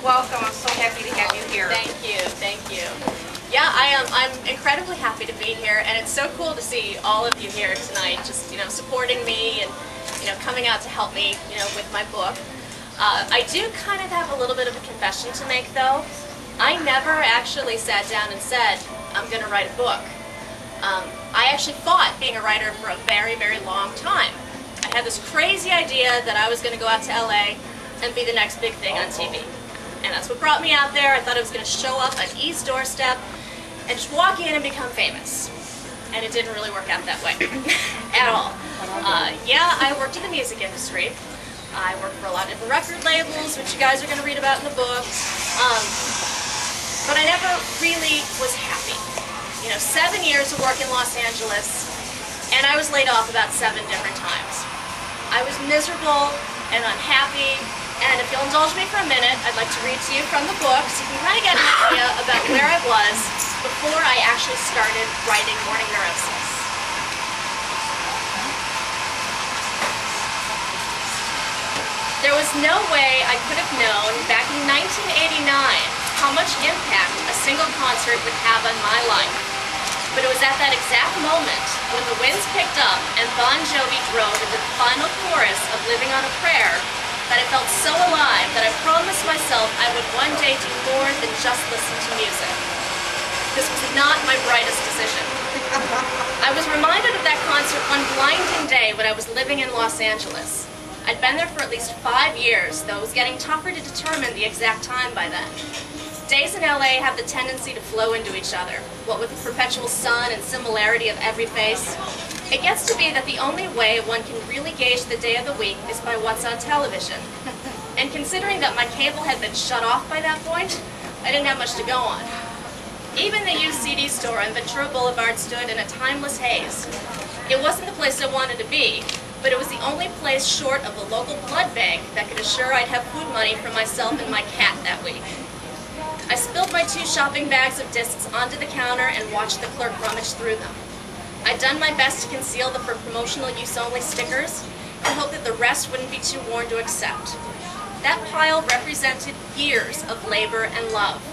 welcome. I'm so happy to have you here. Thank you, thank you. Yeah, I'm incredibly happy to be here, and it's so cool to see all of you here tonight, just, supporting me and, coming out to help me, with my book. I do kind of have a little bit of a confession to make, though. I never actually sat down and said, I'm going to write a book. I actually fought being a writer for a very, very long time. I had this crazy idea that I was going to go out to LA and be the next big thing on TV. And that's what brought me out there. I thought I was going to show up at E's doorstep and just walk in and become famous. And it didn't really work out that way at all. Yeah, I worked in the music industry. I worked for a lot of different record labels, which you guys are going to read about in the book. But I never really was happy. 7 years of work in Los Angeles, and I was laid off about 7 different times. I was miserable and unhappy, and if you'll indulge me for a minute, I'd like to read to you from the book so you can kind of get an idea about where I was before I actually started writing Morning Neurosis. There was no way I could have known back in 1989 how much impact a single concert would have on my life. But it was at that exact moment when the winds picked up and Bon Jovi drove into the final chorus of Living on a Prayer that I felt so alive that I promised myself I would one day do more than just listen to music. This was not my brightest decision. I was reminded of that concert one blinding day when I was living in Los Angeles. I'd been there for at least 5 years, though it was getting tougher to determine the exact time by then. Days in LA have the tendency to flow into each other, what with the perpetual sun and similarity of every face. It gets to be that the only way one can really gauge the day of the week is by what's on television. And considering that my cable had been shut off by that point, I didn't have much to go on. Even the used CD store on Ventura Boulevard stood in a timeless haze. It wasn't the place I wanted to be, but it was the only place short of the local blood bank that could assure I'd have food money for myself and my cat that week. I spilled my 2 shopping bags of discs onto the counter and watched the clerk rummage through them. I'd done my best to conceal the for promotional use only stickers and hoped that the rest wouldn't be too worn to accept. That pile represented years of labor and love.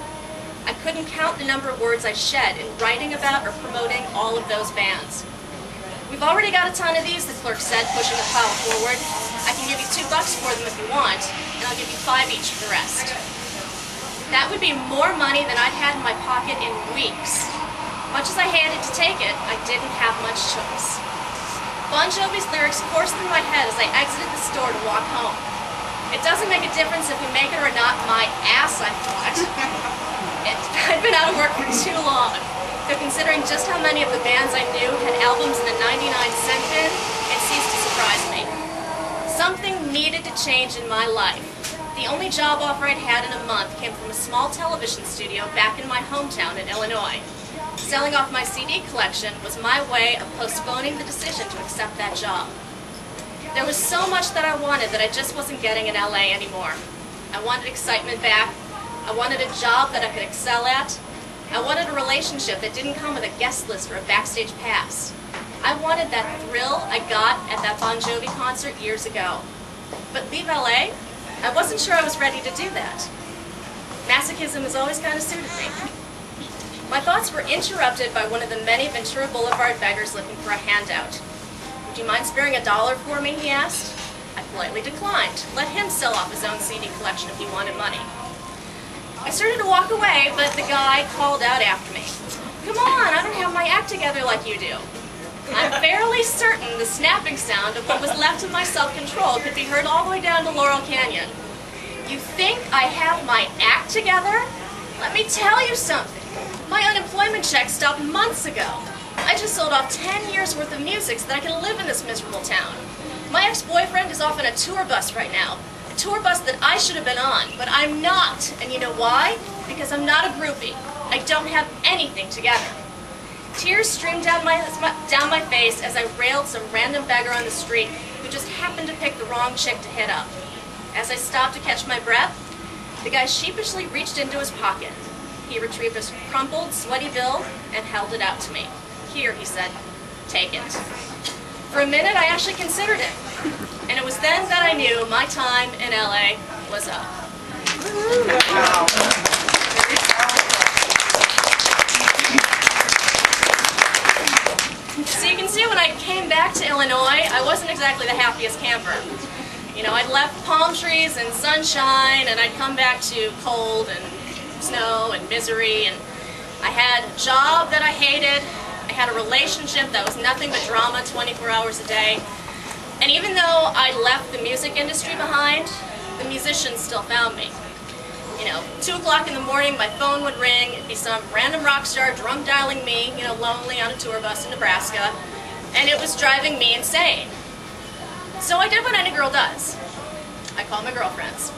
I couldn't count the number of words I shed in writing about or promoting all of those bands. We've already got a ton of these, the clerk said, pushing the pile forward. I can give you $2 for them if you want, and I'll give you 5 each for the rest. That would be more money than I'd had in my pocket in weeks. Much as I hated to take it, I didn't have much choice. Bon Jovi's lyrics coursed through my head as I exited the store to walk home. It doesn't make a difference if we make it or not, my ass, I thought. I'd been out of work for too long. Though considering just how many of the bands I knew had albums in the 99-cent bin, it ceased to surprise me. Something needed to change in my life. The only job offer I'd had in a month came from a small television studio back in my hometown in Illinois. Selling off my CD collection was my way of postponing the decision to accept that job. There was so much that I wanted that I just wasn't getting in LA anymore. I wanted excitement back. I wanted a job that I could excel at. I wanted a relationship that didn't come with a guest list or a backstage pass. I wanted that thrill I got at that Bon Jovi concert years ago. But leave LA? I wasn't sure I was ready to do that. Masochism has always kind of suited me. My thoughts were interrupted by one of the many Ventura Boulevard beggars looking for a handout. Would you mind sparing $1 for me, he asked. I politely declined. Let him sell off his own CD collection if he wanted money. I started to walk away, but the guy called out after me. Come on, I don't have my act together like you do. I'm fairly certain the snapping sound of what was left of my self-control could be heard all the way down to Laurel Canyon. You think I have my act together? Let me tell you something. My unemployment check stopped months ago. I just sold off 10 years worth of music so that I can live in this miserable town. My ex-boyfriend is off on a tour bus right now. A tour bus that I should have been on, but I'm not. And you know why? Because I'm not a groupie. I don't have anything together. Tears streamed down my face as I railed some random beggar on the street who just happened to pick the wrong chick to hit up. As I stopped to catch my breath, the guy sheepishly reached into his pocket. He retrieved a crumpled, sweaty bill and held it out to me. Here, he said, take it. For a minute, I actually considered it. And it was then that I knew my time in LA was up. Wow. Very powerful. So you can see when I came back to Illinois, I wasn't exactly the happiest camper. You know, I'd left palm trees and sunshine, and I'd come back to cold and snow and misery, and I had a job that I hated. I had a relationship that was nothing but drama 24 hours a day. And even though I left the music industry behind, the musicians still found me. You know, 2 o'clock in the morning, my phone would ring. It'd be some random rock star drunk dialing me, you know, lonely on a tour bus in Nebraska. And it was driving me insane. So I did what any girl does. I called my girlfriends.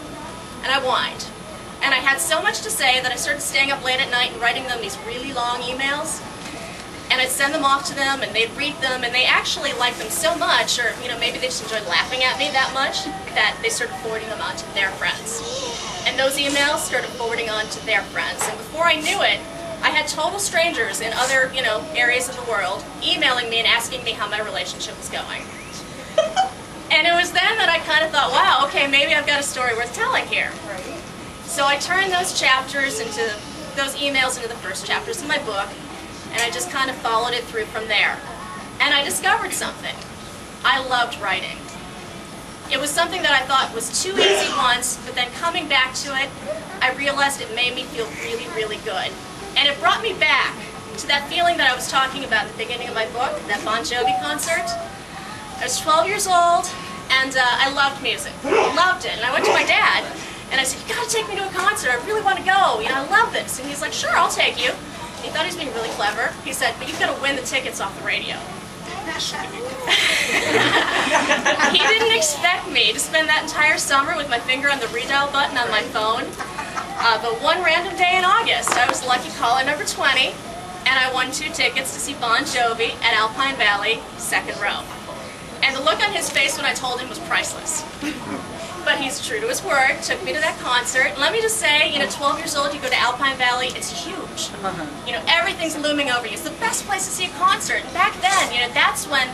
And I whined. And I had so much to say that I started staying up late at night and writing them these really long emails. And I'd send them off to them, and they'd read them, and they actually liked them so much, or you know, maybe they just enjoyed laughing at me that much, that they started forwarding them on to their friends. And those emails started forwarding on to their friends. And before I knew it, I had total strangers in other, you know, areas of the world emailing me and asking me how my relationship was going. And it was then that I kind of thought, wow, okay, maybe I've got a story worth telling here. So I turned those emails into the first chapters of my book, and I just kind of followed it through from there. And I discovered something. I loved writing. It was something that I thought was too easy once, but then coming back to it, I realized it made me feel really, really good. And it brought me back to that feeling that I was talking about at the beginning of my book, that Bon Jovi concert. I was 12 years old, and I loved music. I loved it. And I went to my dad, and I said, you gotta take me to a concert. I really want to go. You know, I love this. And he's like, sure, I'll take you. And he thought he was being really clever. He said, but you've got to win the tickets off the radio. He didn't expect me to spend that entire summer with my finger on the redial button on my phone. But one random day in August, I was lucky caller number 20, and I won 2 tickets to see Bon Jovi at Alpine Valley, second row. And the look on his face when I told him was priceless. But he's true to his word, took me to that concert. And let me just say, you know, 12 years old, you go to Alpine Valley, it's huge. You know, everything's looming over you. It's the best place to see a concert. And back then, you know, that's when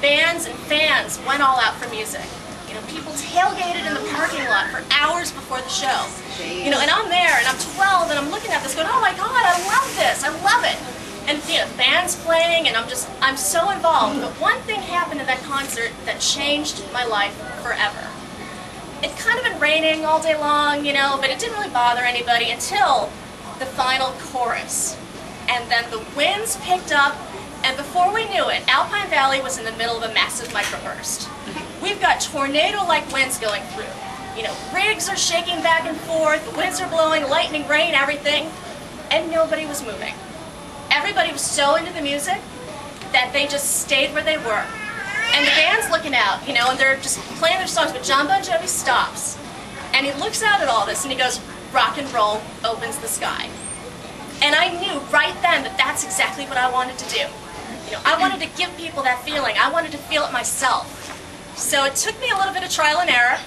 bands and fans went all out for music. You know, people tailgated in the parking lot for hours before the show. You know, and I'm there, and I'm 12, and I'm looking at this going, oh my God, I love this, I love it. And you know, band's playing, and I'm so involved. But one thing happened at that concert that changed my life forever. It kind of been raining all day long, you know, but it didn't really bother anybody until the final chorus. And then the winds picked up, and before we knew it, Alpine Valley was in the middle of a massive microburst. We've got tornado-like winds going through. You know, rigs are shaking back and forth, the winds are blowing, lightning, rain, everything, and nobody was moving. Everybody was so into the music that they just stayed where they were. And the band's looking out, you know, and they're just playing their songs, but John Bon Jovi stops. And he looks out at all this and he goes, rock and roll opens the sky. And I knew right then that that's exactly what I wanted to do. You know, I wanted to give people that feeling. I wanted to feel it myself. So it took me a little bit of trial and error.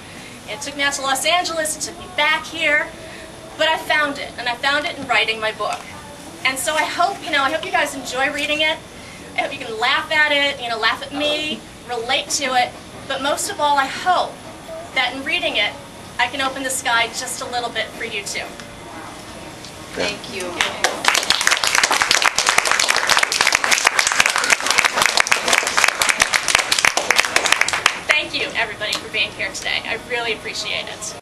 It took me out to Los Angeles, it took me back here, but I found it, and I found it in writing my book. And so I hope you guys enjoy reading it. I hope you can laugh at it, you know, laugh at me, relate to it, but most of all, I hope that in reading it, I can open the sky just a little bit for you too. Thank you. Thank you, everybody, for being here today. I really appreciate it.